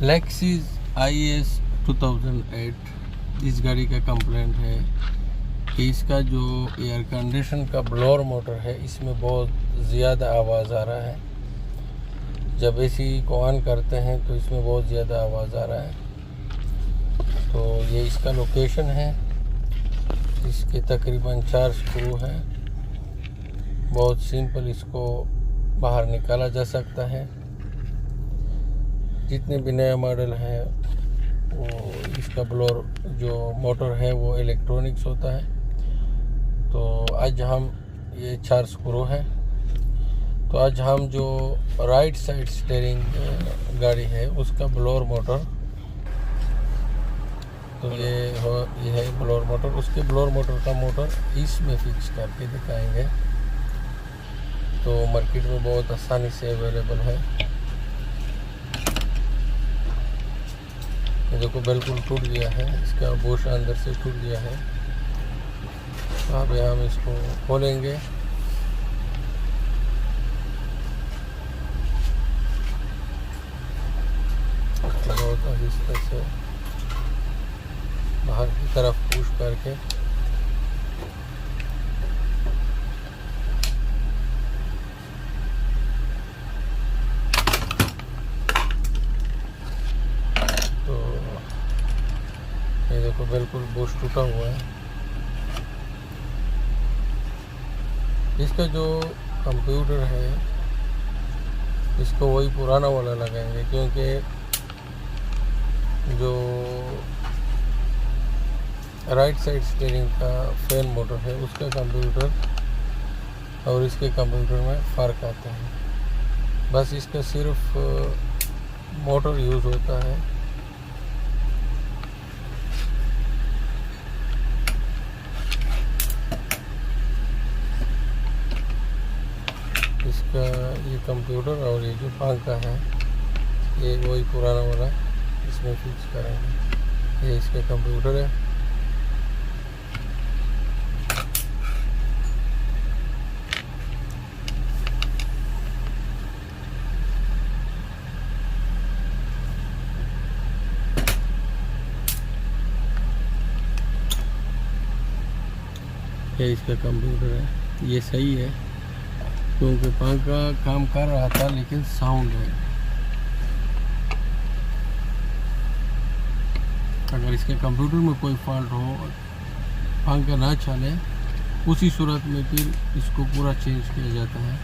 Lexus IS 2008 इस गाड़ी का कंप्लेंट है कि इसका जो एयर कंडीशन का ब्लोअर मोटर है इसमें बहुत ज़्यादा आवाज़ आ रहा है। जब एसी को ऑन करते हैं तो इसमें बहुत ज़्यादा आवाज़ आ रहा है। तो ये इसका लोकेशन है। इसके तकरीबन 4 स्क्रू हैं। बहुत सिंपल इसको बाहर निकाला जा सकता है। जितने भी नया मॉडल है वो इसका ब्लोअर जो मोटर है वो इलेक्ट्रॉनिक्स होता है। तो आज हम ये 4 स्क्रू है। तो आज हम जो राइट साइड स्टीयरिंग गाड़ी है उसका ब्लोअर मोटर, तो ये है ब्लोअर मोटर। उसके ब्लोअर मोटर का मोटर इसमें फिक्स करके दिखाएंगे। तो मार्केट में बहुत आसानी से अवेलेबल है। ये देखो बिल्कुल टूट गया है, इसका बोश अंदर से टूट गया है। तो अभी हम इसको खोलेंगे। बहुत आहिस्ते से बाहर की तरफ पुश करके तो ये देखो बिल्कुल बोश टूटा हुआ है। इसका जो कंप्यूटर है इसको वही पुराना वाला लगाएंगे, क्योंकि जो राइट साइड स्टीयरिंग का फैन मोटर है उसका कंप्यूटर और इसके कंप्यूटर में फ़र्क आता है। बस इसका सिर्फ मोटर यूज़ होता है। इसका ये कंप्यूटर और ये जो पंखा है ये वही पुराना वाला इसमें फिक्स करेंगे। ये इसका कंप्यूटर है। ये इसका कंप्यूटर है। ये सही है क्योंकि पंखा काम कर रहा था लेकिन साउंड है। अगर इसके कंप्यूटर में कोई फॉल्ट हो, पंखा ना चले, उसी सूरत में फिर इसको पूरा चेंज किया जाता है।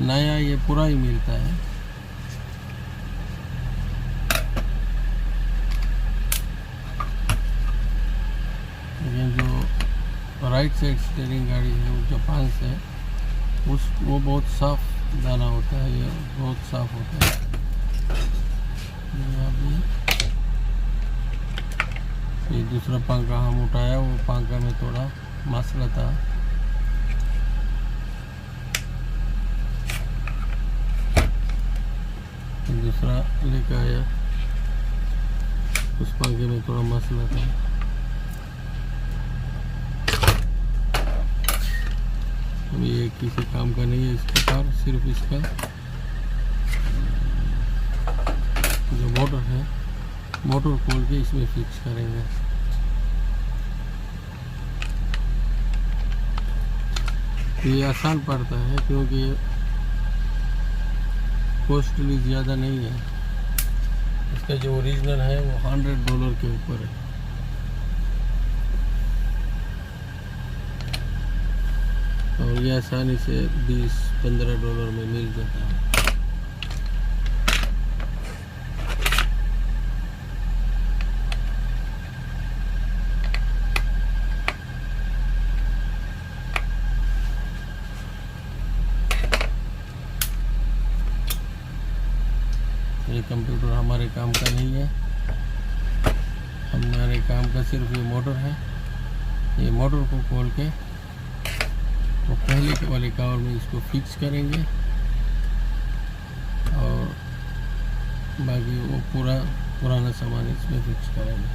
नया ये पूरा ही मिलता है। ये जो राइट साइड स्टीयरिंग गाड़ी है वो जापान से वो बहुत साफ दाना होता है। ये बहुत साफ होता है। ये दूसरा पंखा हम उठाया, वो पंखा में थोड़ा मसला था। दूसरा लेकर आया, उस पंखे में थोड़ा मसला था। ये किसी काम का नहीं है इसका कार, सिर्फ इसका जो मोटर है मोटर खोल के इसमें फिक्स करेंगे। ये आसान पड़ता है क्योंकि कॉस्टली ज़्यादा नहीं है। इसका जो ओरिजिनल है वो $100 के ऊपर है। और ये आसानी से $20-15 में मिल जाता है। ये कंप्यूटर हमारे काम का नहीं है। हमारे काम का सिर्फ ये मोटर है। ये मोटर को खोल के वो पहले के वाले कवर में इसको फिक्स करेंगे और बाकी वो पुराना सामान इसमें फिक्स करेंगे।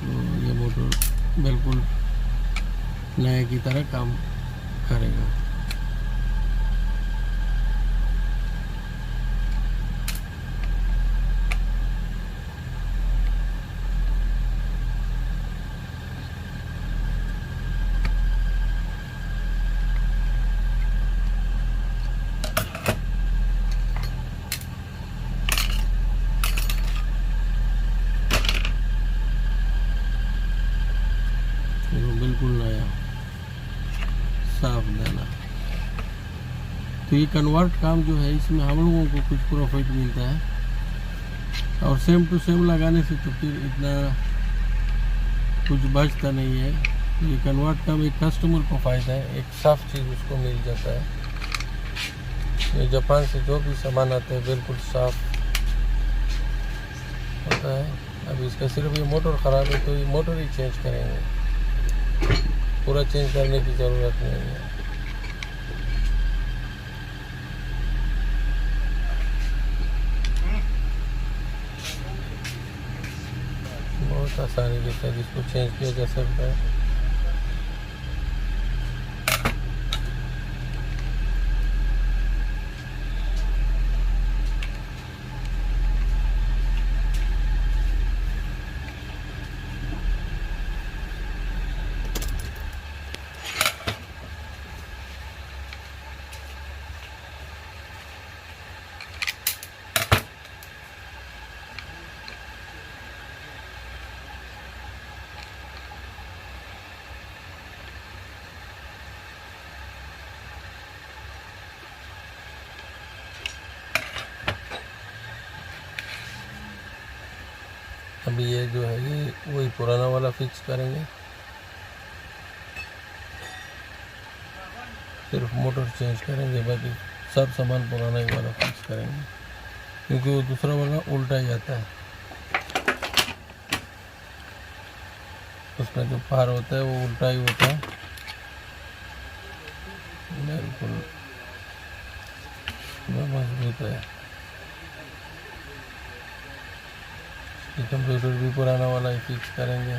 तो ये मोटर बिल्कुल नए की तरह काम करेगा। ये कन्वर्ट काम जो है इसमें हम लोगों को कुछ प्रॉफिट मिलता है, और सेम टू सेम लगाने से तो फिर इतना कुछ बचता नहीं है। ये कन्वर्ट काम एक कस्टमर को फ़ायदा है, एक साफ़ चीज़ उसको मिल जाता है। ये जापान से जो भी सामान आते हैं बिल्कुल साफ़ होता है। अब इसका सिर्फ ये मोटर ख़राब है तो ये मोटर ही चेंज करेंगे, पूरा चेंज करने की ज़रूरत नहीं है। बहुत आसानी के साथ इसको चेंज किया जा सकता है। अभी ये जो है ये वही पुराना वाला फिक्स करेंगे, सिर्फ मोटर चेंज करेंगे, बाकी सब सामान पुराना ही वाला फिक्स करेंगे, क्योंकि वो दूसरा वाला उल्टा ही आता है। उसका जो पार होता है वो उल्टा ही होता है, बिल्कुल मजबूत है। कंप्यूटर भी पुराना वाला ही फिक्स करेंगे।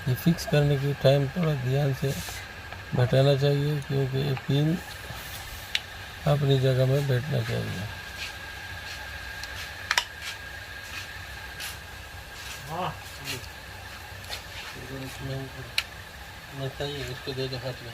ये फिक्स करने की टाइम थोड़ा ध्यान से बैठाना चाहिए, क्योंकि ये पिन अपनी जगह में बैठना चाहिए। इसको दे दो हाथ में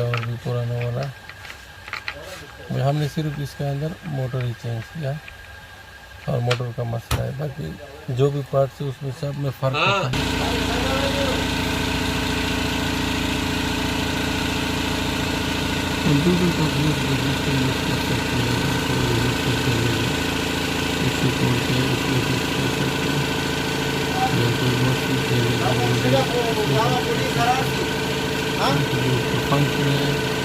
और भी पुराना वाला हमने सिर्फ इसके अंदर मोटर ही चेंज किया और मोटर का मसला है, बाकी जो भी पार्ट्स है उसमें सब में फर्क होता है। कंप्यूटर का उपयोग बिजनेस के लिए कर सकते हैं, इसी कोड से उसमें फिक्स कर सकते हैं, या कोई मशीन के लिए फंक्शन है